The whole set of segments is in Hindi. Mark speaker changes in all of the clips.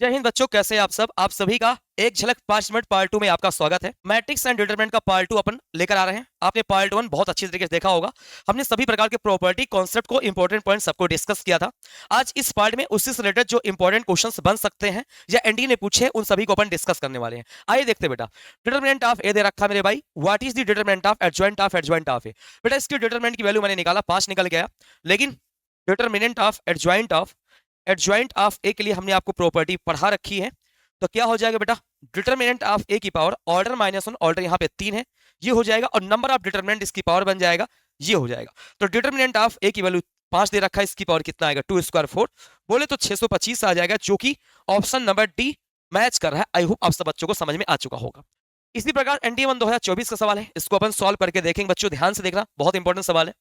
Speaker 1: जय हिंद बच्चों, कैसे हैं आप सब। आप सभी का एक झलक 5 मिनट पार्ट 2 में आपका स्वागत है। मैट्रिक्स एंड डिटरमिनेंट का पार्ट 2 अपन लेकर आ रहे हैं। आपने पार्ट 1 बहुत अच्छी तरीके से देखा होगा। हमने सभी प्रकार के प्रॉपर्टी कॉन्सेप्ट को, इंपॉर्टेंट पॉइंट सबको डिस्कस किया था। आज इस पार्ट में उससे रिलेटेड जो इंपॉर्टेंट क्वेश्चंस बन सकते हैं या एनडी ने पूछे, उन सभी को अपन डिस्कस करने वाले हैं। आइए देखते बेटा। डिटरमिनेंट ऑफ ए दे रखा मेरे भाई। What is the determinant of adjoint of A. बेटा इसकी डिटरमिनेंट की वैल्यू मैंने निकाला, 5 निकल गया। लेकिन डिटरमिनेंट ऑफ एडजॉइंट ऑफ ए के लिए हमने आपको प्रॉपर्टी पढ़ा रखी है। तो क्या हो जाएगा बेटा, डिटरमिनेंट ऑफ ए की पावर ऑर्डर -1, ऑर्डर यहाँ पे 3 है, ये हो जाएगा। और नंबर ऑफ डिटरमिनेंट इसकी पावर बन जाएगा, ये हो जाएगा। तो डिटरमिनेंट ऑफ ए की वैल्यू 5 दे रखा है, इसकी पावर कितना आएगा, 2 स्क्वायर 4 बोले तो 625 आ जाएगा, जो कि ऑप्शन नंबर डी मैच कर रहा है। आई होप आप सब बच्चों को समझ में आ चुका होगा। इसी प्रकार एनडीए 1 2024 का सवाल है, इसको अपन सॉल्व करके देखेंगे। बच्चों ध्यान से देखना, बहुत इंपॉर्टेंट सवाल है।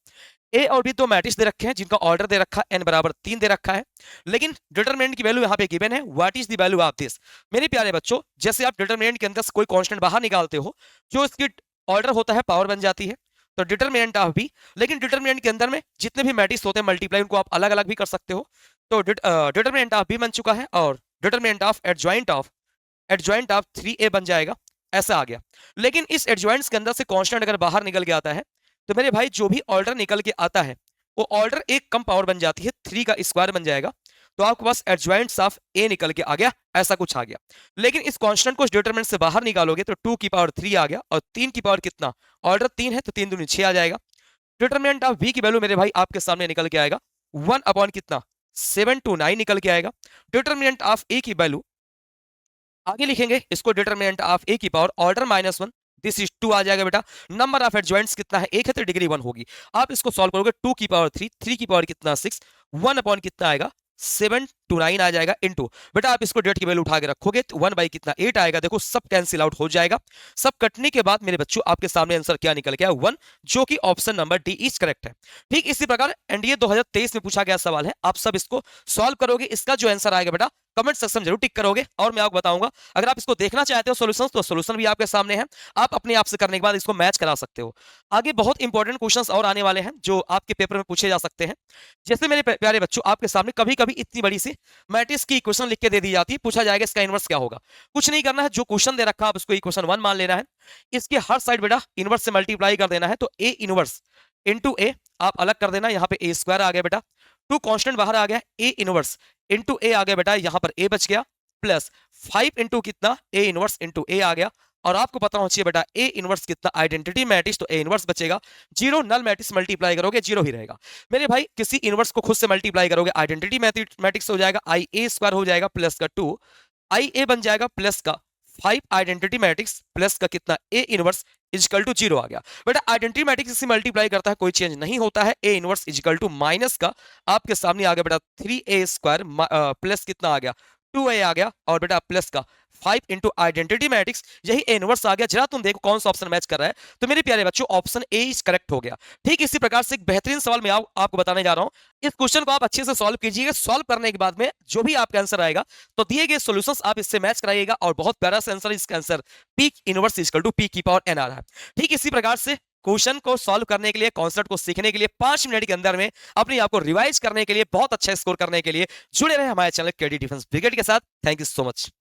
Speaker 1: ए और बी दो मैट्रिक्स दे रखे हैं जिनका ऑर्डर दे रखा है, n बराबर 3 दे रखा है। लेकिन डिटरमिनेंट की वैल्यू यहाँ पे गिवन है। What is the value of this. मेरे प्यारे बच्चों, जैसे आप डिटरमिनेंट के अंदर से कोई कांस्टेंट बाहर निकालते हो, जो इसकी ऑर्डर होता है पावर बन जाती है। तो डिटरमिनेंट ऑफ बी, लेकिन डिटरमिनेंट के अंदर में जितने भी मैट्रिक्स होते हैं मल्टीप्लाई, उनको आप अलग अलग भी कर सकते हो। तो डिटरमिनेंट ऑफ बी बन चुका है, और determinant of adjoint of 3a बन जाएगा। ऐसा आ गया। लेकिन इस एडजॉइंट्स के अंदर से कांस्टेंट अगर बाहर निकल के आता है, तो मेरे भाई जो भी ऑर्डर निकल के आता है, वो ऑर्डर एक कम पावर बन जाती है, 3 का स्क्वायर बन जाएगा। तो आपके पास एडजॉइंट्स ऑफ ए निकल के आ गया, ऐसा कुछ आ गया। लेकिन इस कांस्टेंट को डिटरमिनेंट से बाहर निकालोगे तो 2 की पावर 3 आ गया, और 3 की पावर कितना, ऑर्डर 3 है तो 3 दूनी 6 आ जाएगा। डिटरमिनेंट ऑफ बी की वैल्यू मेरे भाई आपके सामने निकल के आएगा, 1 अपॉन कितना, 729 निकल के आएगा। डिटरमिनेंट ऑफ ए की वैल्यू आगे लिखेंगे इसको, डिटरमिनेंट ऑफ ए की पावर ऑर्डर -1, दिस इज 2 आ जाएगा बेटा। नंबर ऑफ एडजॉइंट्स कितना है, 1 है तो डिग्री 1 होगी। आप इसको सॉल्व करोगे, 2 की पावर 3, 3 की पावर कितना 6, 1 अपॉन कितना आएगा 729 आ जाएगा, इनटू बेटा आप इसको डेट की वैल्यू उठा के रखोगे तो 1 बाई कितना 8 आएगा। देखो सब कैंसिल आउट हो जाएगा। सब कटने के बाद मेरे बच्चों आपके सामने आंसर क्या निकल गया, 1, जो कि option number D is correct है। ठीक इसी प्रकार एनडीए 2023 में पूछा गया सवाल है, आप सब इसको सॉल्व करोगे। इसका जो आंसर आएगा बेटा कमेंट सेक्शन में जरूर टिक करोगे, और मैं आपको बताऊंगा अगर आप इसको देखना चाहते हो सॉल्यूशंस, तो सॉल्यूशन भी आपके सामने है। आप अपने आप से करने के बाद इसको मैच करा सकते हो। आगे बहुत इंपॉर्टेंट क्वेश्चंस और आने वाले हैं जो आपके पेपर में पूछे जा सकते हैं। जैसे मेरे प्यारे बच्चों, आपके सामने कभी कभी इतनी बड़ी सी मैट्रिक्स की इक्वेशन लिख के दे दी जाती है, पूछा जाएगा इसका इनवर्स क्या होगा। कुछ नहीं करना है, जो क्वेश्चन दे रखा है आप उसको इक्वेशन 1 मान लेना है। इसके हर साइड बेटा इनवर्स से मल्टीप्लाई कर देना है, तो ए इनवर्स इंटू ए आप अलग कर देना, यहाँ पे ए स्क्वायर आ गया बेटा, 2 कांस्टेंट बाहर आ गया, ए इनवर्स इंटू ए आ गया बेटा, यहाँ पर ए बच गया, प्लस 5 इंटू कितना, ए इनवर्स इंटू ए आ गया। और आपको पता होना चाहिए बेटा ए इनवर्स कितना, आइडेंटिटी मैट्रिक्स, तो ए इनवर्स बचेगा। जीरो नल मैट्रिक्स मल्टीप्लाई करोगे जीरो ही रहेगा। मेरे भाई किसी इनवर्स को खुद से मल्टीप्लाई करोगे, आइडेंटिटी मैट्रिक्स हो जाएगा, आई ए स्क्वायर हो जाएगा प्लस का 2 आई ए बन जाएगा, प्लस का 5 आइडेंटिटी मैट्रिक्स प्लस का कितना, ए इनवर्स इजिकल टू 0 आ गया। बेटा आइडेंटिटी मैट्रिक्स से मल्टीप्लाई करता है, कोई चेंज नहीं होता है। A inverse is equal to minus का आपके सामने आ गया बेटा 3a स्क्वायर प्लस कितना आ गया 2a आ गया, और बेटा प्लस का 5 इंटू आइडेंटिटी मैट्रिक्स, यही ए इनवर्स आ गया। जरा तुम देखो कौन सा ऑप्शन मैच कर रहा है। तो मेरे प्यारे बच्चों ऑप्शन ए इज करेक्ट हो गया। ठीक इसी प्रकार से एक बेहतरीन सवाल मैं आपको बताने जा रहा हूं। इस क्वेश्चन को आप अच्छे से सॉल्व कीजिएगा। सॉल्व करने के बाद में जो भी आपका आंसर आएगा, तो दिए गए सॉल्यूशंस आप इससे मैच कराइएगा, और बहुत प्यारा सा आंसर, इसका answer P inverse equal to P की पावर एन आ रहा है। ठीक इसी प्रकार से क्वेश्चन को सॉल्व करने के लिए, कॉन्सेप्ट को सीखने के लिए 5 मिनट के अंदर में अपने आप को रिवाइज करने के लिए, बहुत अच्छा स्कोर करने के लिए जुड़े रहे हमारे चैनल केडी डिफेंस ब्रिगेड के साथ। Thank you so much.